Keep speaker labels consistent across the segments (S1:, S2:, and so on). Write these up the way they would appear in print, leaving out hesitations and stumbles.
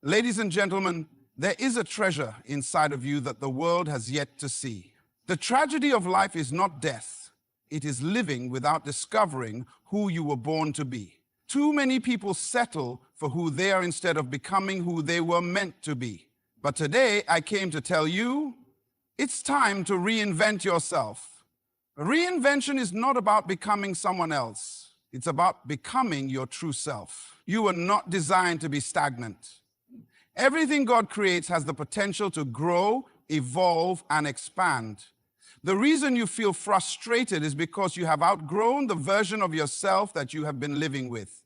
S1: Ladies and gentlemen, there is a treasure inside of you that the world has yet to see. The tragedy of life is not death. It is living without discovering who you were born to be. Too many people settle for who they are instead of becoming who they were meant to be. But today I came to tell you, it's time to reinvent yourself. Reinvention is not about becoming someone else. It's about becoming your true self. You were not designed to be stagnant. Everything God creates has the potential to grow, evolve, and expand. The reason you feel frustrated is because you have outgrown the version of yourself that you have been living with.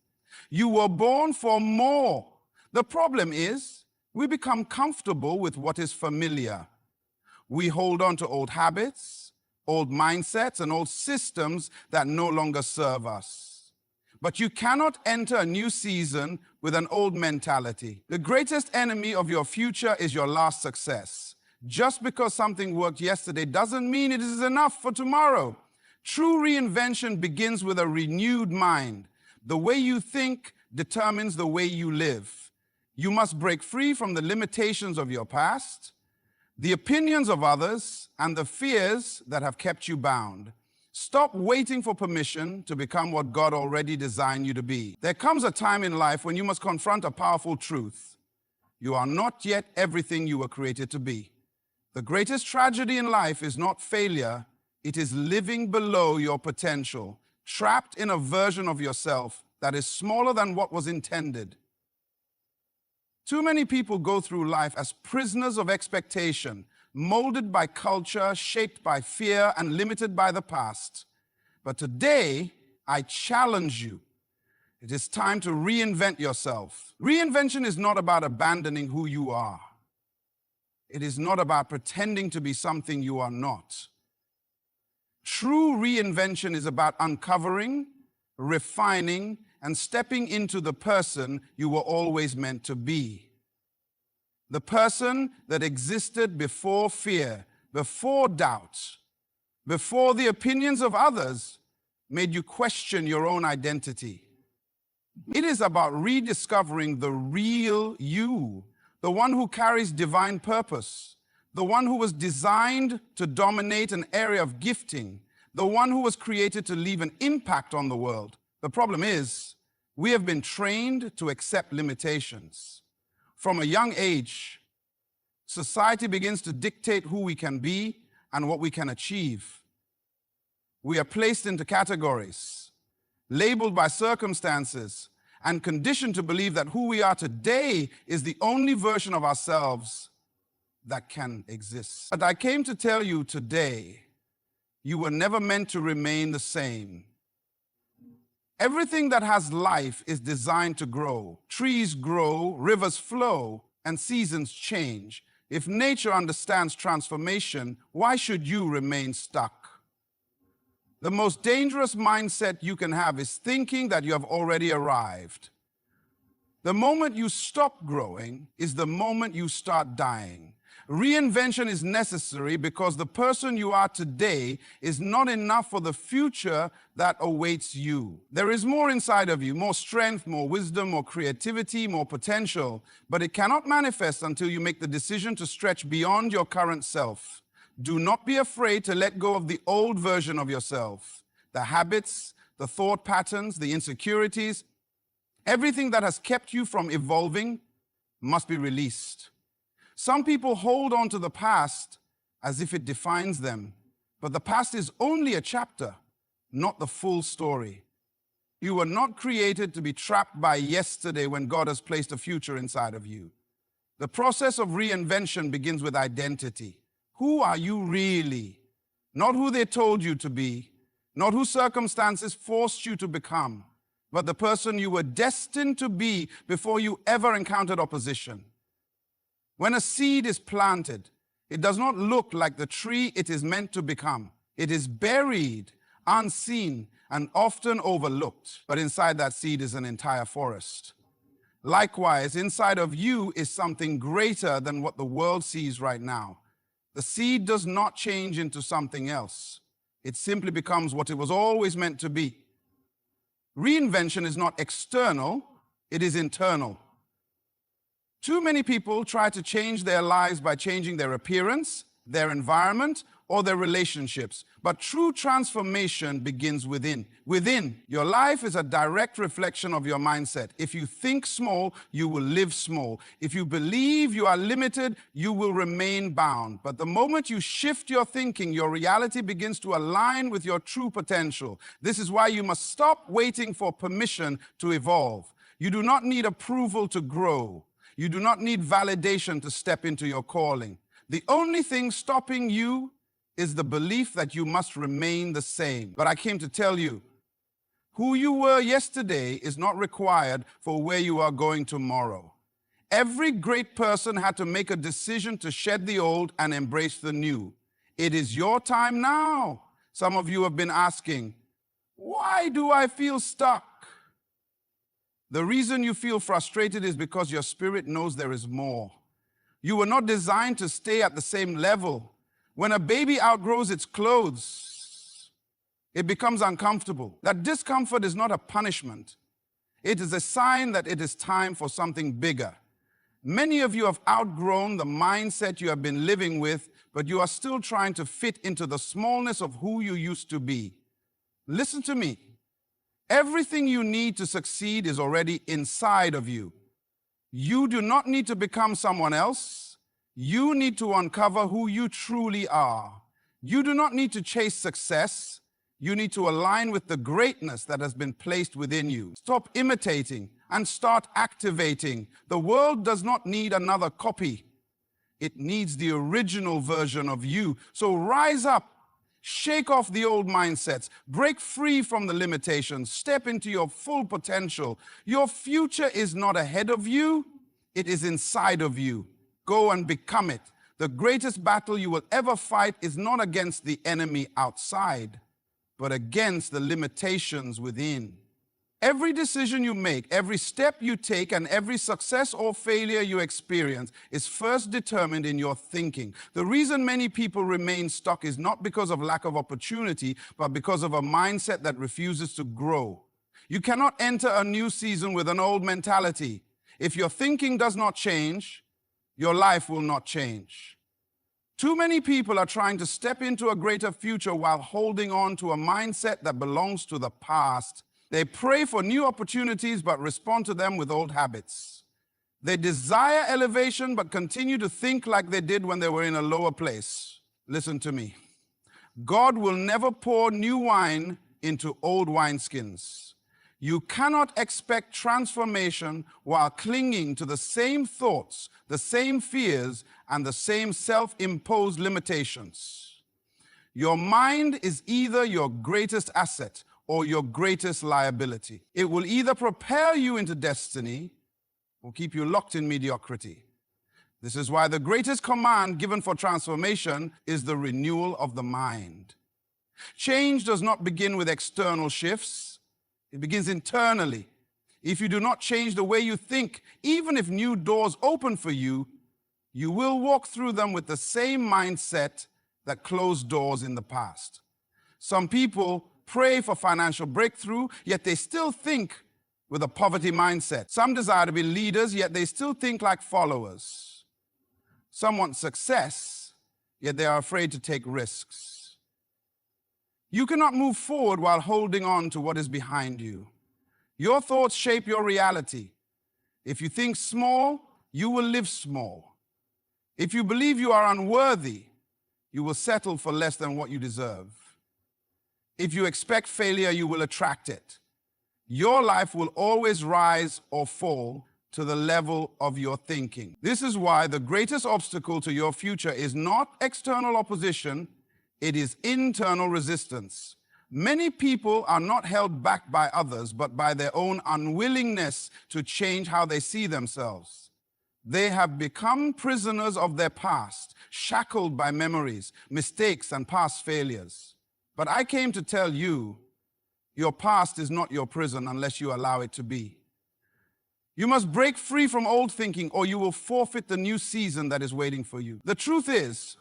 S1: You were born for more. The problem is, we become comfortable with what is familiar. We hold on to old habits, old mindsets, and old systems that no longer serve us. But you cannot enter a new season with an old mentality. The greatest enemy of your future is your last success. Just because something worked yesterday doesn't mean it is enough for tomorrow. True reinvention begins with a renewed mind. The way you think determines the way you live. You must break free from the limitations of your past, the opinions of others, and the fears that have kept you bound. Stop waiting for permission to become what God already designed you to be. There comes a time in life when you must confront a powerful truth. You are not yet everything you were created to be. The greatest tragedy in life is not failure, it is living below your potential, trapped in a version of yourself that is smaller than what was intended. Too many people go through life as prisoners of expectation, molded by culture, shaped by fear, and limited by the past. But today, I challenge you. It is time to reinvent yourself. Reinvention is not about abandoning who you are. It is not about pretending to be something you are not. True reinvention is about uncovering, refining, and stepping into the person you were always meant to be. The person that existed before fear, before doubt, before the opinions of others made you question your own identity. It is about rediscovering the real you, the one who carries divine purpose, the one who was designed to dominate an area of gifting, the one who was created to leave an impact on the world. The problem is, we have been trained to accept limitations. From a young age, society begins to dictate who we can be and what we can achieve. We are placed into categories, labeled by circumstances, and conditioned to believe that who we are today is the only version of ourselves that can exist. But I came to tell you today, you were never meant to remain the same. Everything that has life is designed to grow. Trees grow, rivers flow, and seasons change. If nature understands transformation, why should you remain stuck? The most dangerous mindset you can have is thinking that you have already arrived. The moment you stop growing is the moment you start dying. Reinvention is necessary because the person you are today is not enough for the future that awaits you. There is more inside of you, more strength, more wisdom, more creativity, more potential, but it cannot manifest until you make the decision to stretch beyond your current self. Do not be afraid to let go of the old version of yourself, the habits, the thought patterns, the insecurities. Everything that has kept you from evolving must be released. Some people hold on to the past as if it defines them, but the past is only a chapter, not the full story. You were not created to be trapped by yesterday when God has placed a future inside of you. The process of reinvention begins with identity. Who are you really? Not who they told you to be, not who circumstances forced you to become, but the person you were destined to be before you ever encountered opposition. When a seed is planted, it does not look like the tree it is meant to become. It is buried, unseen, and often overlooked. But inside that seed is an entire forest. Likewise, inside of you is something greater than what the world sees right now. The seed does not change into something else. It simply becomes what it was always meant to be. Reinvention is not external, it is internal. Too many people try to change their lives by changing their appearance, their environment, or their relationships. But true transformation begins within. Within, your life is a direct reflection of your mindset. If you think small, you will live small. If you believe you are limited, you will remain bound. But the moment you shift your thinking, your reality begins to align with your true potential. This is why you must stop waiting for permission to evolve. You do not need approval to grow. You do not need validation to step into your calling. The only thing stopping you is the belief that you must remain the same. But I came to tell you, who you were yesterday is not required for where you are going tomorrow. Every great person had to make a decision to shed the old and embrace the new. It is your time now. Some of you have been asking, why do I feel stuck? The reason you feel frustrated is because your spirit knows there is more. You were not designed to stay at the same level. When a baby outgrows its clothes, it becomes uncomfortable. That discomfort is not a punishment. It is a sign that it is time for something bigger. Many of you have outgrown the mindset you have been living with, but you are still trying to fit into the smallness of who you used to be. Listen to me. Everything you need to succeed is already inside of you. You do not need to become someone else. You need to uncover who you truly are. You do not need to chase success. You need to align with the greatness that has been placed within you. Stop imitating and start activating. The world does not need another copy. It needs the original version of you. So rise up. Shake off the old mindsets, break free from the limitations, step into your full potential. Your future is not ahead of you, it is inside of you. Go and become it. The greatest battle you will ever fight is not against the enemy outside, but against the limitations within. Every decision you make, every step you take, and every success or failure you experience is first determined in your thinking. The reason many people remain stuck is not because of lack of opportunity, but because of a mindset that refuses to grow. You cannot enter a new season with an old mentality. If your thinking does not change, your life will not change. Too many people are trying to step into a greater future while holding on to a mindset that belongs to the past. They pray for new opportunities but respond to them with old habits. They desire elevation but continue to think like they did when they were in a lower place. Listen to me. God will never pour new wine into old wineskins. You cannot expect transformation while clinging to the same thoughts, the same fears, and the same self-imposed limitations. Your mind is either your greatest asset or your greatest liability. It will either propel you into destiny or keep you locked in mediocrity. This is why the greatest command given for transformation is the renewal of the mind. Change does not begin with external shifts. It begins internally. If you do not change the way you think, even if new doors open for you, you will walk through them with the same mindset that closed doors in the past. Some people pray for financial breakthrough, yet they still think with a poverty mindset. Some desire to be leaders, yet they still think like followers. Some want success, yet they are afraid to take risks. You cannot move forward while holding on to what is behind you. Your thoughts shape your reality. If you think small, you will live small. If you believe you are unworthy, you will settle for less than what you deserve. If you expect failure, you will attract it. Your life will always rise or fall to the level of your thinking. This is why the greatest obstacle to your future is not external opposition, it is internal resistance. Many people are not held back by others, but by their own unwillingness to change how they see themselves. They have become prisoners of their past, shackled by memories, mistakes, and past failures. But I came to tell you, your past is not your prison unless you allow it to be. You must break free from old thinking or you will forfeit the new season that is waiting for you. The truth is,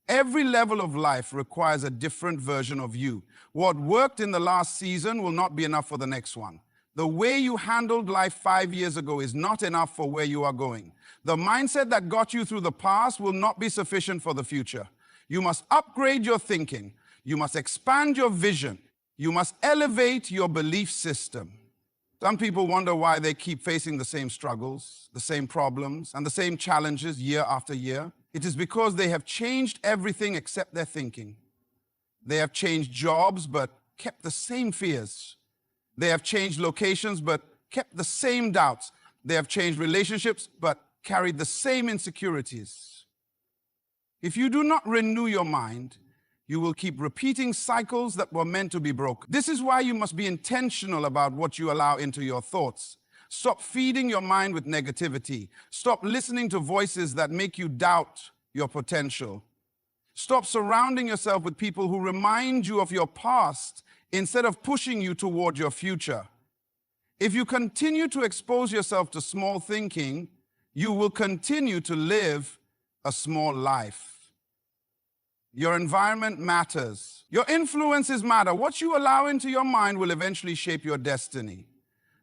S1: every level of life requires a different version of you. What worked in the last season will not be enough for the next one. The way you handled life 5 years ago is not enough for where you are going. The mindset that got you through the past will not be sufficient for the future. You must upgrade your thinking. You must expand your vision. You must elevate your belief system. Some people wonder why they keep facing the same struggles, the same problems, and the same challenges year after year. It is because they have changed everything except their thinking. They have changed jobs, but kept the same fears. They have changed locations, but kept the same doubts. They have changed relationships, but carried the same insecurities. If you do not renew your mind, you will keep repeating cycles that were meant to be broken. This is why you must be intentional about what you allow into your thoughts. Stop feeding your mind with negativity. Stop listening to voices that make you doubt your potential. Stop surrounding yourself with people who remind you of your past instead of pushing you toward your future. If you continue to expose yourself to small thinking, you will continue to live a small life. Your environment matters. Your influences matter. What you allow into your mind will eventually shape your destiny.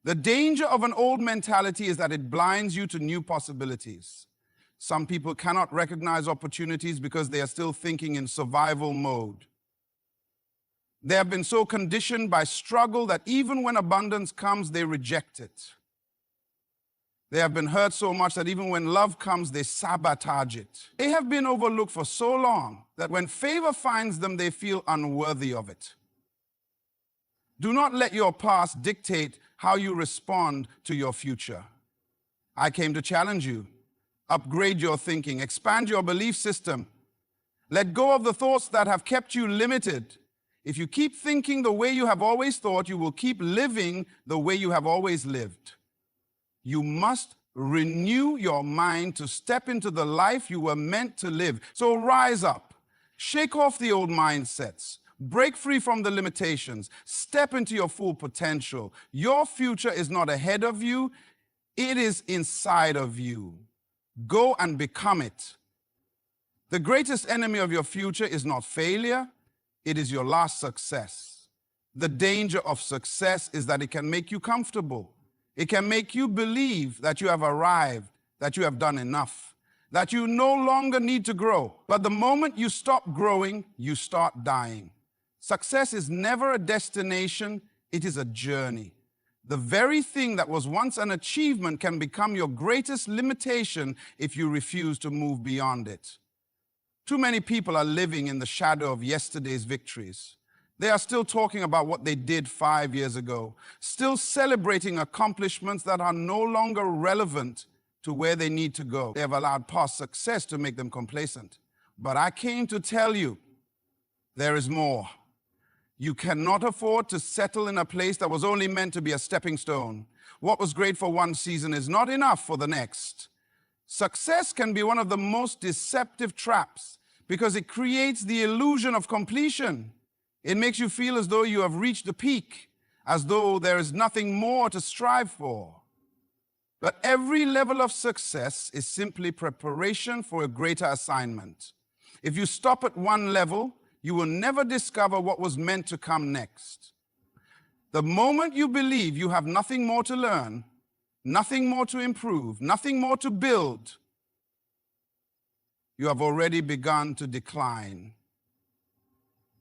S1: The danger of an old mentality is that it blinds you to new possibilities. Some people cannot recognize opportunities because they are still thinking in survival mode. They have been so conditioned by struggle that even when abundance comes, they reject it. They have been hurt so much that even when love comes, they sabotage it. They have been overlooked for so long that when favor finds them, they feel unworthy of it. Do not let your past dictate how you respond to your future. I came to challenge you. Upgrade your thinking, expand your belief system. Let go of the thoughts that have kept you limited. If you keep thinking the way you have always thought, you will keep living the way you have always lived. You must renew your mind to step into the life you were meant to live. So rise up, shake off the old mindsets, break free from the limitations, step into your full potential. Your future is not ahead of you, it is inside of you. Go and become it. The greatest enemy of your future is not failure, it is your last success. The danger of success is that it can make you comfortable. It can make you believe that you have arrived, that you have done enough, that you no longer need to grow. But the moment you stop growing, you start dying. Success is never a destination, it is a journey. The very thing that was once an achievement can become your greatest limitation if you refuse to move beyond it. Too many people are living in the shadow of yesterday's victories. They are still talking about what they did 5 years ago, still celebrating accomplishments that are no longer relevant to where they need to go. They have allowed past success to make them complacent. But I came to tell you, there is more. You cannot afford to settle in a place that was only meant to be a stepping stone. What was great for one season is not enough for the next. Success can be one of the most deceptive traps because it creates the illusion of completion. It makes you feel as though you have reached the peak, as though there is nothing more to strive for. But every level of success is simply preparation for a greater assignment. If you stop at one level, you will never discover what was meant to come next. The moment you believe you have nothing more to learn, nothing more to improve, nothing more to build, you have already begun to decline.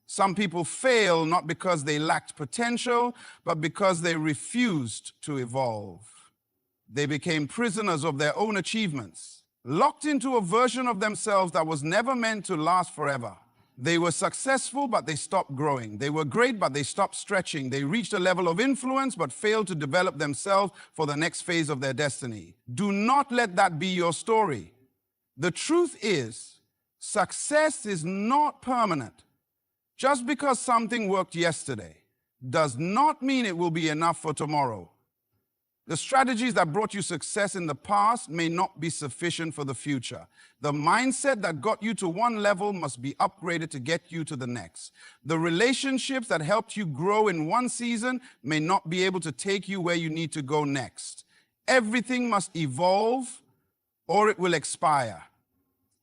S1: Some people fail not because they lacked potential, but because they refused to evolve. They became prisoners of their own achievements, locked into a version of themselves that was never meant to last forever. They were successful, but they stopped growing. They were great, but they stopped stretching. They reached a level of influence, but failed to develop themselves for the next phase of their destiny. Do not let that be your story. The truth is, success is not permanent. Just because something worked yesterday does not mean it will be enough for tomorrow. The strategies that brought you success in the past may not be sufficient for the future. The mindset that got you to one level must be upgraded to get you to the next. The relationships that helped you grow in one season may not be able to take you where you need to go next. Everything must evolve or it will expire.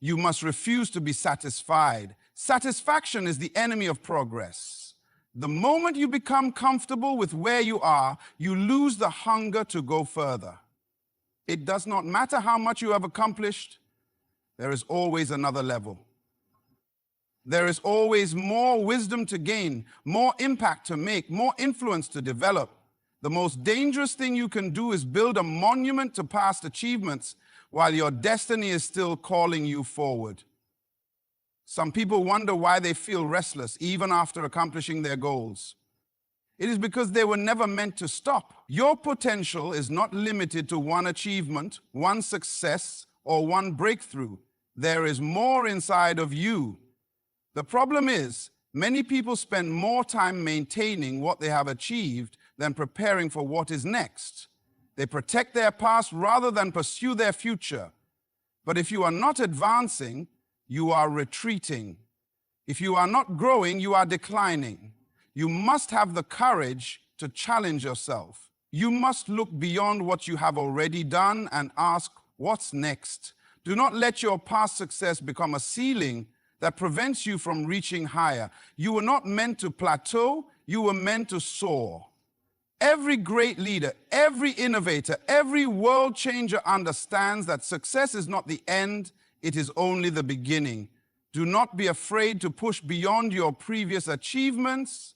S1: You must refuse to be satisfied. Satisfaction is the enemy of progress. The moment you become comfortable with where you are, you lose the hunger to go further. It does not matter how much you have accomplished, there is always another level. There is always more wisdom to gain, more impact to make, more influence to develop. The most dangerous thing you can do is build a monument to past achievements while your destiny is still calling you forward. Some people wonder why they feel restless even after accomplishing their goals. It is because they were never meant to stop. Your potential is not limited to one achievement, one success, or one breakthrough. There is more inside of you. The problem is, many people spend more time maintaining what they have achieved than preparing for what is next. They protect their past rather than pursue their future. But if you are not advancing, you are retreating. If you are not growing, you are declining. You must have the courage to challenge yourself. You must look beyond what you have already done and ask, what's next? Do not let your past success become a ceiling that prevents you from reaching higher. You were not meant to plateau, you were meant to soar. Every great leader, every innovator, every world changer understands that success is not the end, it is only the beginning. Do not be afraid to push beyond your previous achievements.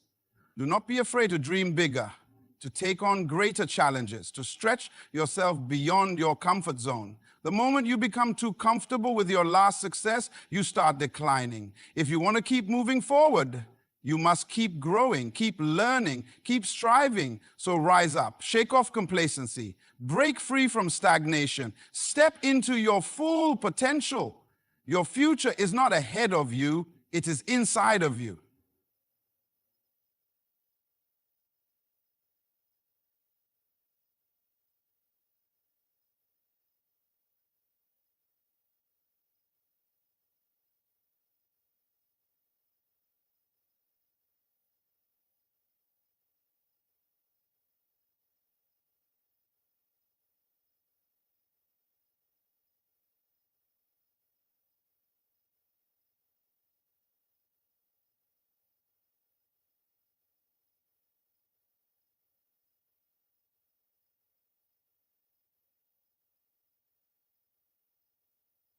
S1: Do not be afraid to dream bigger, to take on greater challenges, to stretch yourself beyond your comfort zone. The moment you become too comfortable with your last success, you start declining. If you want to keep moving forward, you must keep growing, keep learning, keep striving. So rise up, shake off complacency, break free from stagnation, step into your full potential. Your future is not ahead of you, it is inside of you.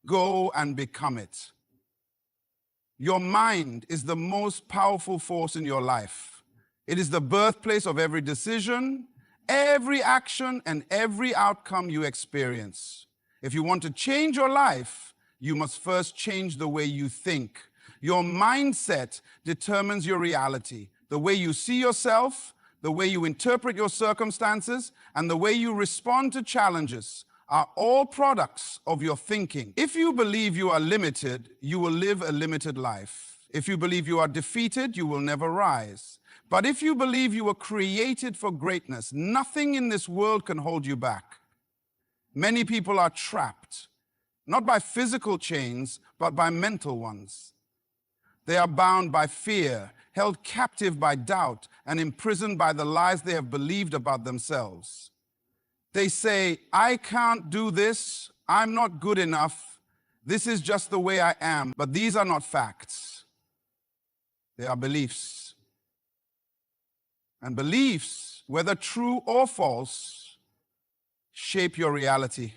S1: Go and become it. Your mind is the most powerful force in your life. It is the birthplace of every decision, every action, and every outcome you experience. If you want to change your life, you must first change the way you think. Your mindset determines your reality. The way you see yourself, the way you interpret your circumstances, and the way you respond to challenges are all products of your thinking. If you believe you are limited, you will live a limited life. If you believe you are defeated, you will never rise. But if you believe you were created for greatness, nothing in this world can hold you back. Many people are trapped, not by physical chains, but by mental ones. They are bound by fear, held captive by doubt, and imprisoned by the lies they have believed about themselves. They say, I can't do this, I'm not good enough, this is just the way I am. But these are not facts. They are beliefs. And beliefs, whether true or false, shape your reality.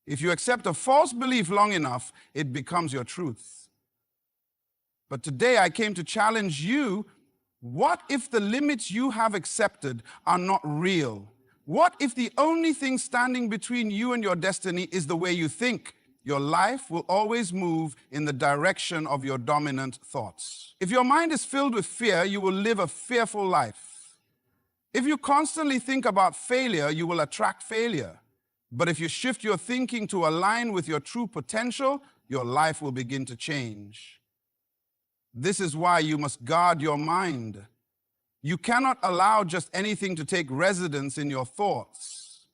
S1: If you accept a false belief long enough, it becomes your truth. But today I came to challenge you. What if the limits you have accepted are not real? What if the only thing standing between you and your destiny is the way you think? Your life will always move in the direction of your dominant thoughts. If your mind is filled with fear, you will live a fearful life. If you constantly think about failure, you will attract failure. But if you shift your thinking to align with your true potential, your life will begin to change. This is why you must guard your mind. You cannot allow just anything to take residence in your thoughts.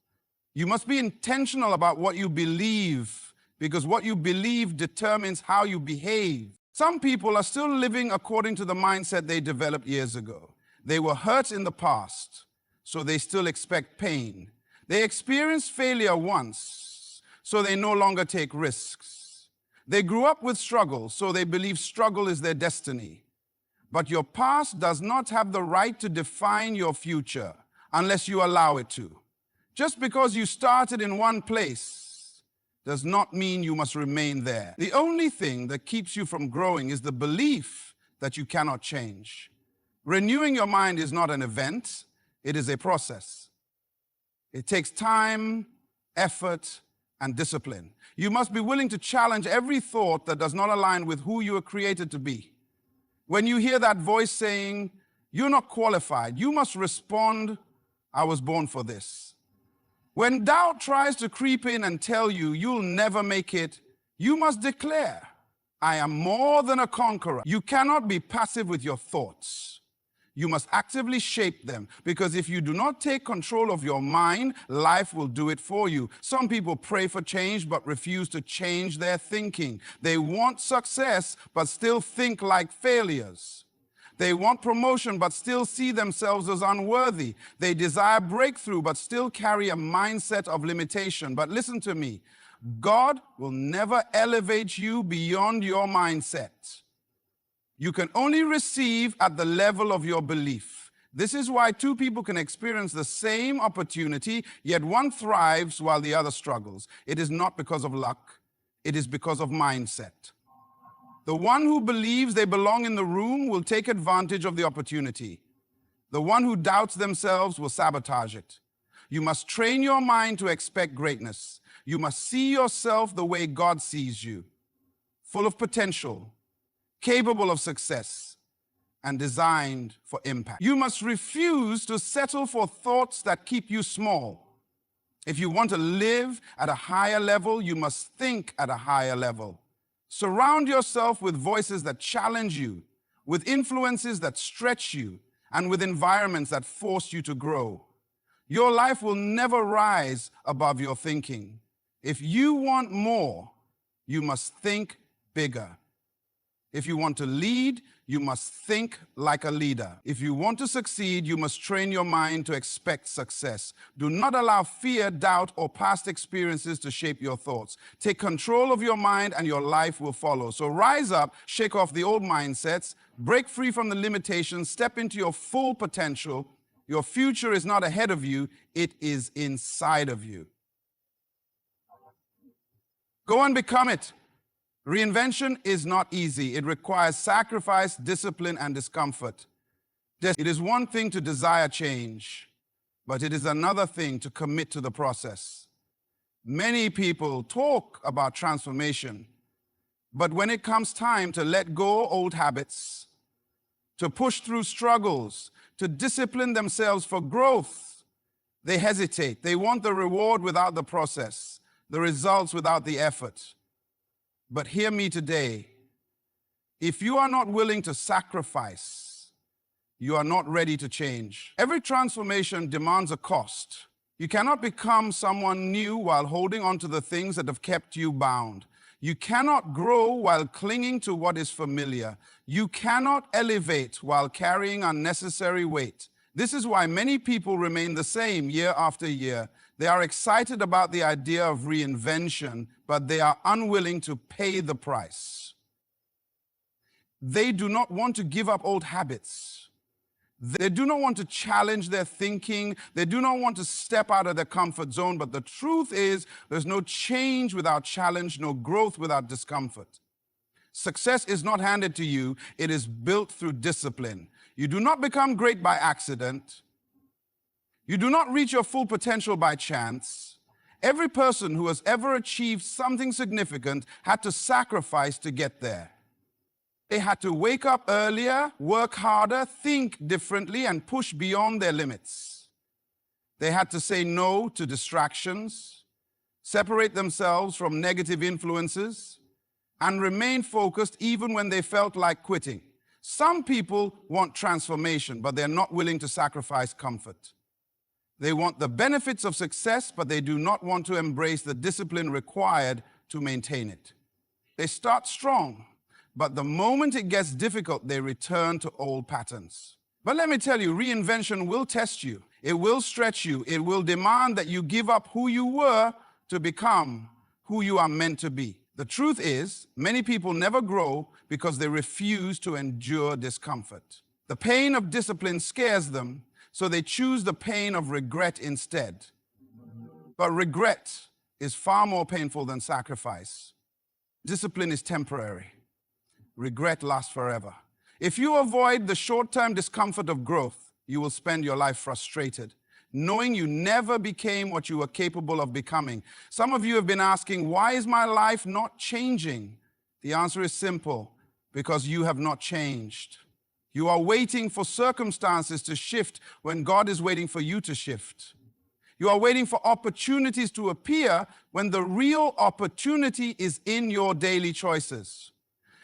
S1: You must be intentional about what you believe, because what you believe determines how you behave. Some people are still living according to the mindset they developed years ago. They were hurt in the past, so they still expect pain. They experienced failure once, so they no longer take risks. They grew up with struggle, so they believe struggle is their destiny. But your past does not have the right to define your future unless you allow it to. Just because you started in one place does not mean you must remain there. The only thing that keeps you from growing is the belief that you cannot change. Renewing your mind is not an event, it is a process. It takes time, effort, and discipline. You must be willing to challenge every thought that does not align with who you were created to be. When you hear that voice saying, "You're not qualified," you must respond, "I was born for this." When doubt tries to creep in and tell you you'll never make it, you must declare, "I am more than a conqueror." You cannot be passive with your thoughts. You must actively shape them, because if you do not take control of your mind, life will do it for you. Some people pray for change but refuse to change their thinking. They want success but still think like failures. They want promotion but still see themselves as unworthy. They desire breakthrough but still carry a mindset of limitation. But listen to me, God will never elevate you beyond your mindset. You can only receive at the level of your belief. This is why two people can experience the same opportunity, yet one thrives while the other struggles. It is not because of luck, it is because of mindset. The one who believes they belong in the room will take advantage of the opportunity. The one who doubts themselves will sabotage it. You must train your mind to expect greatness. You must see yourself the way God sees you, full of potential, capable of success, and designed for impact. You must refuse to settle for thoughts that keep you small. If you want to live at a higher level, you must think at a higher level. Surround yourself with voices that challenge you, with influences that stretch you, and with environments that force you to grow. Your life will never rise above your thinking. If you want more, you must think bigger. If you want to lead, you must think like a leader. If you want to succeed, you must train your mind to expect success. Do not allow fear, doubt, or past experiences to shape your thoughts. Take control of your mind and your life will follow. So rise up, shake off the old mindsets, break free from the limitations, step into your full potential. Your future is not ahead of you, it is inside of you. Go and become it. Reinvention is not easy. It requires sacrifice, discipline, and discomfort. It is one thing to desire change, but it is another thing to commit to the process. Many people talk about transformation, but when it comes time to let go old habits, to push through struggles, to discipline themselves for growth, they hesitate. They want the reward without the process, the results without the effort. But hear me today, if you are not willing to sacrifice, you are not ready to change. Every transformation demands a cost. You cannot become someone new while holding on to the things that have kept you bound. You cannot grow while clinging to what is familiar. You cannot elevate while carrying unnecessary weight. This is why many people remain the same year after year. They are excited about the idea of reinvention, but they are unwilling to pay the price. They do not want to give up old habits. They do not want to challenge their thinking. They do not want to step out of their comfort zone. But the truth is, there's no change without challenge, no growth without discomfort. Success is not handed to you. It is built through discipline. You do not become great by accident. You do not reach your full potential by chance. Every person who has ever achieved something significant had to sacrifice to get there. They had to wake up earlier, work harder, think differently, and push beyond their limits. They had to say no to distractions, separate themselves from negative influences, and remain focused even when they felt like quitting. Some people want transformation, but they're not willing to sacrifice comfort. They want the benefits of success, but they do not want to embrace the discipline required to maintain it. They start strong, but the moment it gets difficult, they return to old patterns. But let me tell you, reinvention will test you. It will stretch you. It will demand that you give up who you were to become who you are meant to be. The truth is, many people never grow because they refuse to endure discomfort. The pain of discipline scares them, so they choose the pain of regret instead. But regret is far more painful than sacrifice. Discipline is temporary. Regret lasts forever. If you avoid the short-term discomfort of growth, you will spend your life frustrated, knowing you never became what you were capable of becoming. Some of you have been asking, why is my life not changing? The answer is simple, because you have not changed. You are waiting for circumstances to shift when God is waiting for you to shift. You are waiting for opportunities to appear when the real opportunity is in your daily choices.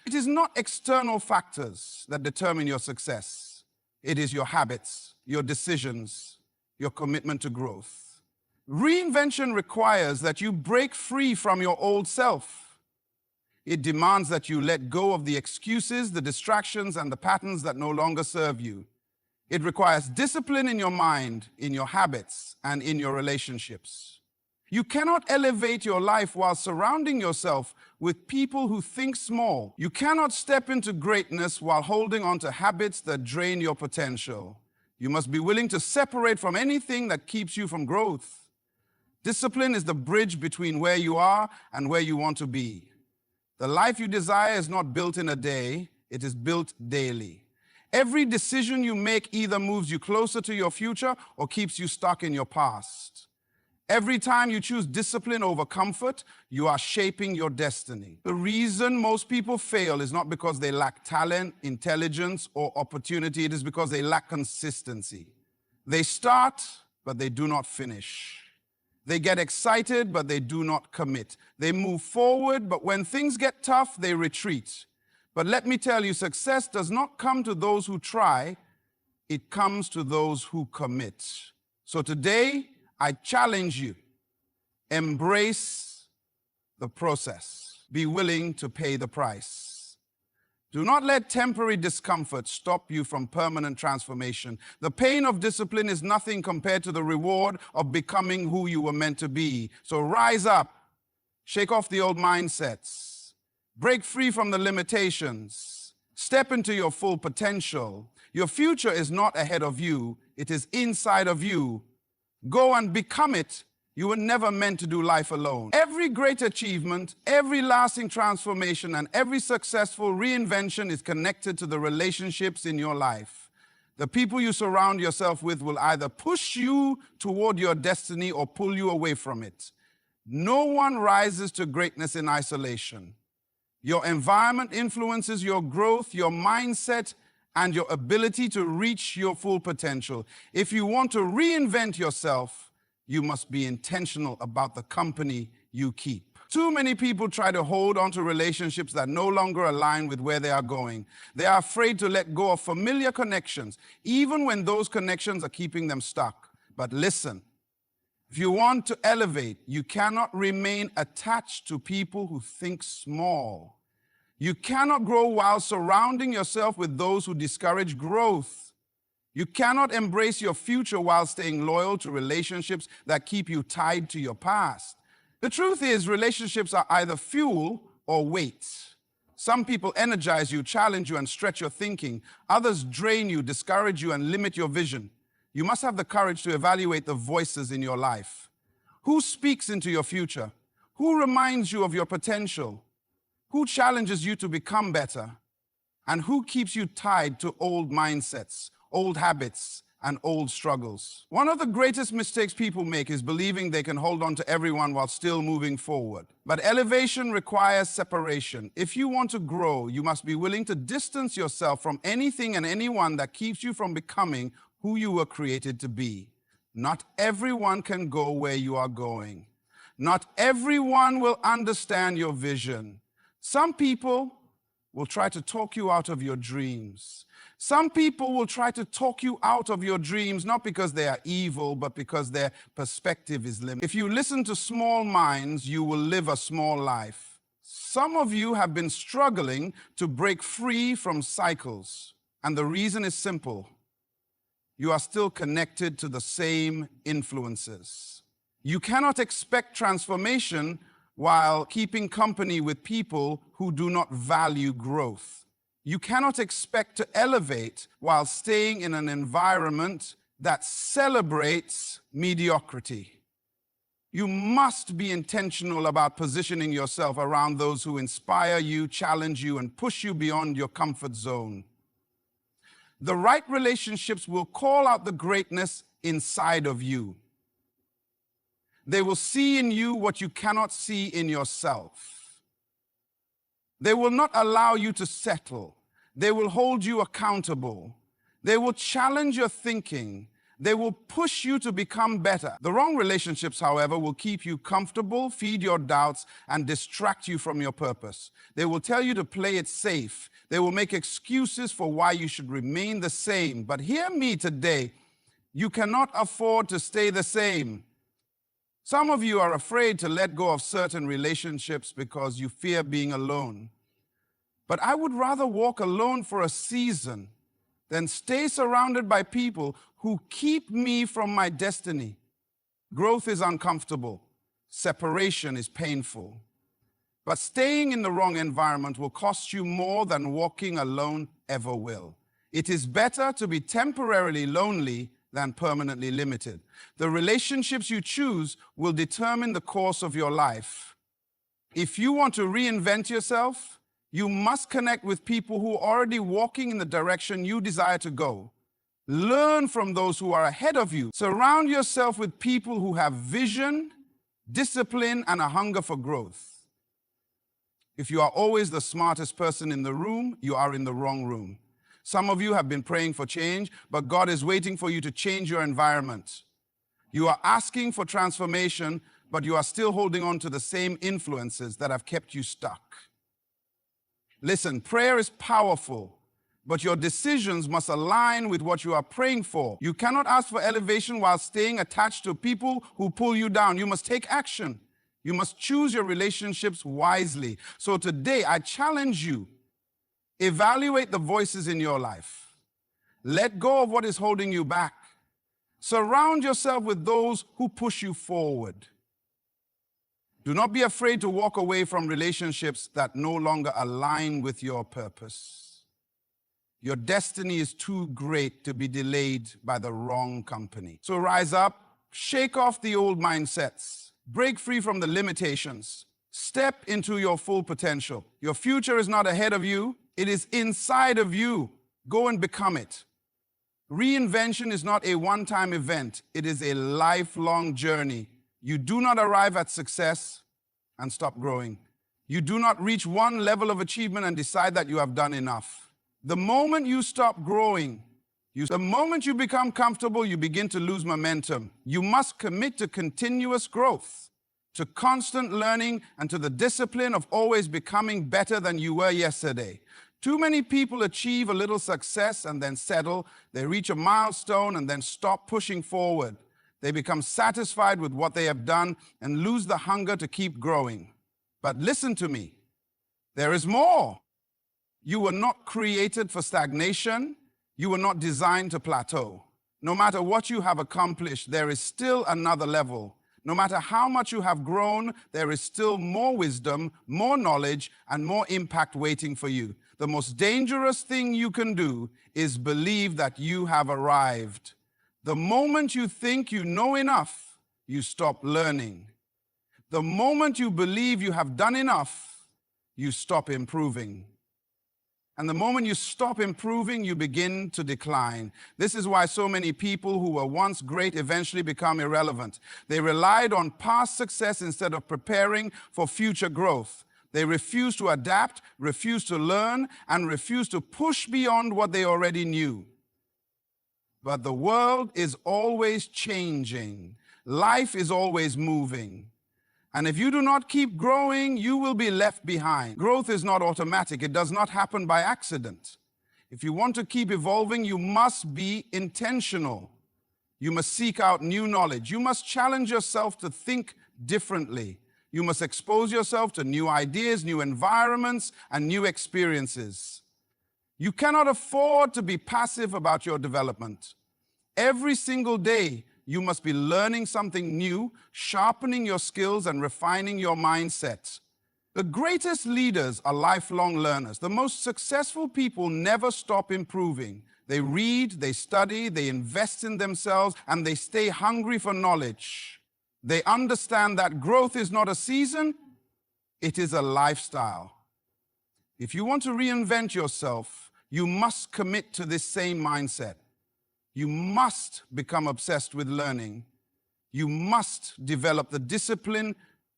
S1: It is not external factors that determine your success. It is your habits, your decisions, your commitment to growth. Reinvention requires that you break free from your old self. It demands that you let go of the excuses, the distractions, and the patterns that no longer serve you. It requires discipline in your mind, in your habits, and in your relationships. You cannot elevate your life while surrounding yourself with people who think small. You cannot step into greatness while holding on to habits that drain your potential. You must be willing to separate from anything that keeps you from growth. Discipline is the bridge between where you are and where you want to be. The life you desire is not built in a day, it is built daily. Every decision you make either moves you closer to your future or keeps you stuck in your past. Every time you choose discipline over comfort, you are shaping your destiny. The reason most people fail is not because they lack talent, intelligence, or opportunity. It is because they lack consistency. They start, but they do not finish. They get excited, but they do not commit. They move forward, but when things get tough, they retreat. But let me tell you, success does not come to those who try. It comes to those who commit. So today, I challenge you, embrace the process. Be willing to pay the price. Do not let temporary discomfort stop you from permanent transformation. The pain of discipline is nothing compared to the reward of becoming who you were meant to be. So rise up, shake off the old mindsets, break free from the limitations, step into your full potential. Your future is not ahead of you, it is inside of you. Go and become it. You were never meant to do life alone. Every great achievement, every lasting transformation, and every successful reinvention is connected to the relationships in your life. The people you surround yourself with will either push you toward your destiny or pull you away from it. No one rises to greatness in isolation. Your environment influences your growth, your mindset, and your ability to reach your full potential. If you want to reinvent yourself, you must be intentional about the company you keep. Too many people try to hold on to relationships that no longer align with where they are going. They are afraid to let go of familiar connections, even when those connections are keeping them stuck. But listen, if you want to elevate, you cannot remain attached to people who think small. You cannot grow while surrounding yourself with those who discourage growth. You cannot embrace your future while staying loyal to relationships that keep you tied to your past. The truth is, relationships are either fuel or weight. Some people energize you, challenge you, and stretch your thinking. Others drain you, discourage you, and limit your vision. You must have the courage to evaluate the voices in your life. Who speaks into your future? Who reminds you of your potential? Who challenges you to become better? And who keeps you tied to old mindsets, old habits, and old struggles? One of the greatest mistakes people make is believing they can hold on to everyone while still moving forward. But elevation requires separation. If you want to grow, you must be willing to distance yourself from anything and anyone that keeps you from becoming who you were created to be. Not everyone can go where you are going. Not everyone will understand your vision. Some people will try to talk you out of your dreams. Some people will try to talk you out of your dreams, not because they are evil, but because their perspective is limited. If you listen to small minds, you will live a small life. Some of you have been struggling to break free from cycles, and the reason is simple. You are still connected to the same influences. You cannot expect transformation while keeping company with people who do not value growth. You cannot expect to elevate while staying in an environment that celebrates mediocrity. You must be intentional about positioning yourself around those who inspire you, challenge you, and push you beyond your comfort zone. The right relationships will call out the greatness inside of you. They will see in you what you cannot see in yourself. They will not allow you to settle. They will hold you accountable. They will challenge your thinking. They will push you to become better. The wrong relationships, however, will keep you comfortable, feed your doubts, and distract you from your purpose. They will tell you to play it safe. They will make excuses for why you should remain the same. But hear me today, you cannot afford to stay the same. Some of you are afraid to let go of certain relationships because you fear being alone. But I would rather walk alone for a season than stay surrounded by people who keep me from my destiny. Growth is uncomfortable. Separation is painful. But staying in the wrong environment will cost you more than walking alone ever will. It is better to be temporarily lonely than permanently limited. The relationships you choose will determine the course of your life. If you want to reinvent yourself, you must connect with people who are already walking in the direction you desire to go. Learn from those who are ahead of you. Surround yourself with people who have vision, discipline, and a hunger for growth. If you are always the smartest person in the room, you are in the wrong room. Some of you have been praying for change, but God is waiting for you to change your environment. You are asking for transformation, but you are still holding on to the same influences that have kept you stuck. Listen, prayer is powerful, but your decisions must align with what you are praying for. You cannot ask for elevation while staying attached to people who pull you down. You must take action. You must choose your relationships wisely. So today, I challenge you. Evaluate the voices in your life. Let go of what is holding you back. Surround yourself with those who push you forward. Do not be afraid to walk away from relationships that no longer align with your purpose. Your destiny is too great to be delayed by the wrong company. So rise up, shake off the old mindsets, break free from the limitations, step into your full potential. Your future is not ahead of you, it is inside of you. Go and become it. Reinvention is not a one-time event, it is a lifelong journey. You do not arrive at success and stop growing. You do not reach one level of achievement and decide that you have done enough. The moment you stop growing, the moment you become comfortable, you begin to lose momentum. You must commit to continuous growth, to constant learning, and to the discipline of always becoming better than you were yesterday. Too many people achieve a little success and then settle. They reach a milestone and then stop pushing forward. They become satisfied with what they have done and lose the hunger to keep growing. But listen to me. There is more. You were not created for stagnation. You were not designed to plateau. No matter what you have accomplished, there is still another level. No matter how much you have grown, there is still more wisdom, more knowledge, and more impact waiting for you. The most dangerous thing you can do is believe that you have arrived. The moment you think you know enough, you stop learning. The moment you believe you have done enough, you stop improving. And the moment you stop improving, you begin to decline. This is why so many people who were once great eventually become irrelevant. They relied on past success instead of preparing for future growth. They refuse to adapt, refuse to learn, and refuse to push beyond what they already knew. But the world is always changing. Life is always moving. And if you do not keep growing, you will be left behind. Growth is not automatic. It does not happen by accident. If you want to keep evolving, you must be intentional. You must seek out new knowledge. You must challenge yourself to think differently. You must expose yourself to new ideas, new environments, and new experiences. You cannot afford to be passive about your development. Every single day, you must be learning something new, sharpening your skills, and refining your mindset. The greatest leaders are lifelong learners. The most successful people never stop improving. They read, they study, they invest in themselves, and they stay hungry for knowledge. They understand that growth is not a season, it is a lifestyle. If you want to reinvent yourself, you must commit to this same mindset. You must become obsessed with learning. You must develop the discipline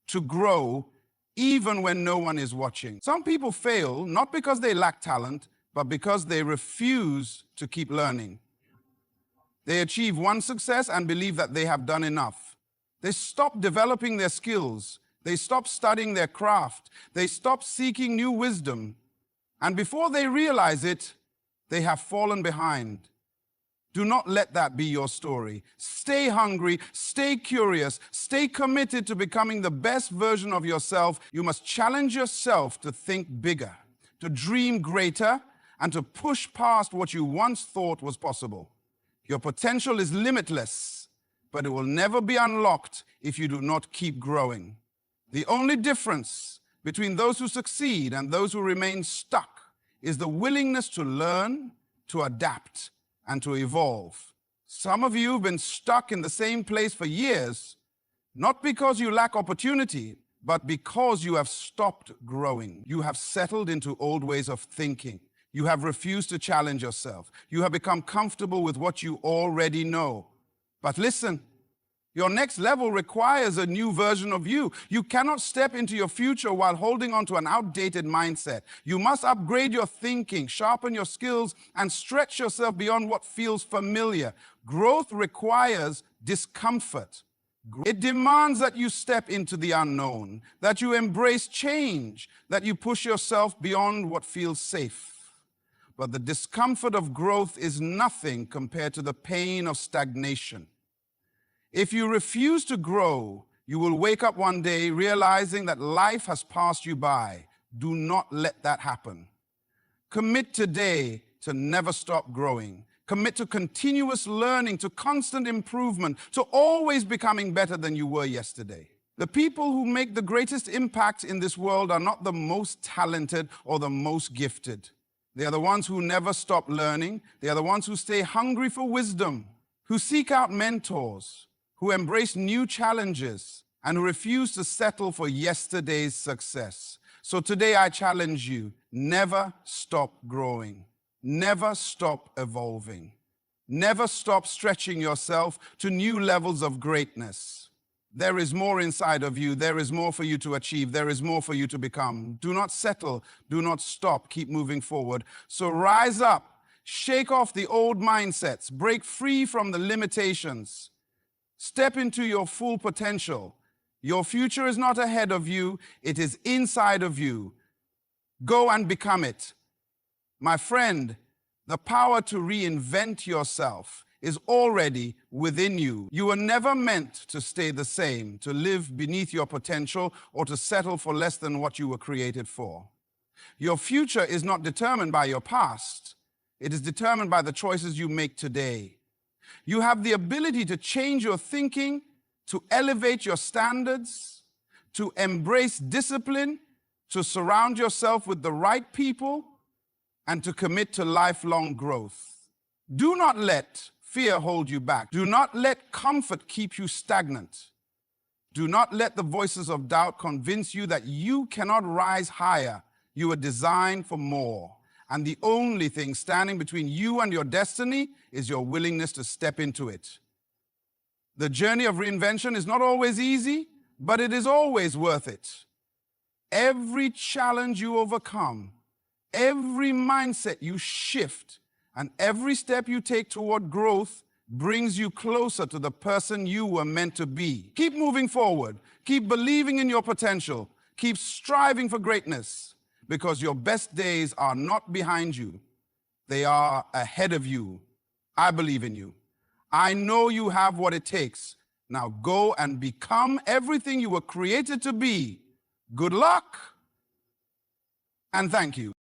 S1: to grow even when no one is watching. Some people fail not because they lack talent, but because they refuse to keep learning. They achieve one success and believe that they have done enough. They stop developing their skills. They stop studying their craft. They stop seeking new wisdom. And before they realize it, they have fallen behind. Do not let that be your story. Stay hungry, stay curious, stay committed to becoming the best version of yourself. You must challenge yourself to think bigger, to dream greater, and to push past what you once thought was possible. Your potential is limitless, but it will never be unlocked if you do not keep growing. The only difference between those who succeed and those who remain stuck is the willingness to learn, to adapt, and to evolve. Some of you have been stuck in the same place for years, not because you lack opportunity, but because you have stopped growing. You have settled into old ways of thinking. You have refused to challenge yourself. You have become comfortable with what you already know. But listen, your next level requires a new version of you. You cannot step into your future while holding on to an outdated mindset. You must upgrade your thinking, sharpen your skills, and stretch yourself beyond what feels familiar. Growth requires discomfort. It demands that you step into the unknown, that you embrace change, that you push yourself beyond what feels safe. But the discomfort of growth is nothing compared to the pain of stagnation. If you refuse to grow, you will wake up one day realizing that life has passed you by. Do not let that happen. Commit today to never stop growing. Commit to continuous learning, to constant improvement, to always becoming better than you were yesterday. The people who make the greatest impact in this world are not the most talented or the most gifted. They are the ones who never stop learning. They are the ones who stay hungry for wisdom, who seek out mentors, who embrace new challenges, and who refuse to settle for yesterday's success. So today I challenge you, never stop growing. Never stop evolving. Never stop stretching yourself to new levels of greatness. There is more inside of you. There is more for you to achieve. There is more for you to become. Do not settle. Do not stop. Keep moving forward. So rise up. Shake off the old mindsets. Break free from the limitations. Step into your full potential. Your future is not ahead of you. It is inside of you. Go and become it. My friend, the power to reinvent yourself is already within you. You were never meant to stay the same, to live beneath your potential, or to settle for less than what you were created for. Your future is not determined by your past. It is determined by the choices you make today. You have the ability to change your thinking, to elevate your standards, to embrace discipline, to surround yourself with the right people, and to commit to lifelong growth. Do not let fear hold you back. Do not let comfort keep you stagnant. Do not let the voices of doubt convince you that you cannot rise higher. You are designed for more. And the only thing standing between you and your destiny is your willingness to step into it. The journey of reinvention is not always easy, but it is always worth it. Every challenge you overcome, every mindset you shift, and every step you take toward growth brings you closer to the person you were meant to be. Keep moving forward. Keep believing in your potential. Keep striving for greatness, because your best days are not behind you. They are ahead of you. I believe in you. I know you have what it takes. Now go and become everything you were created to be. Good luck, and thank you.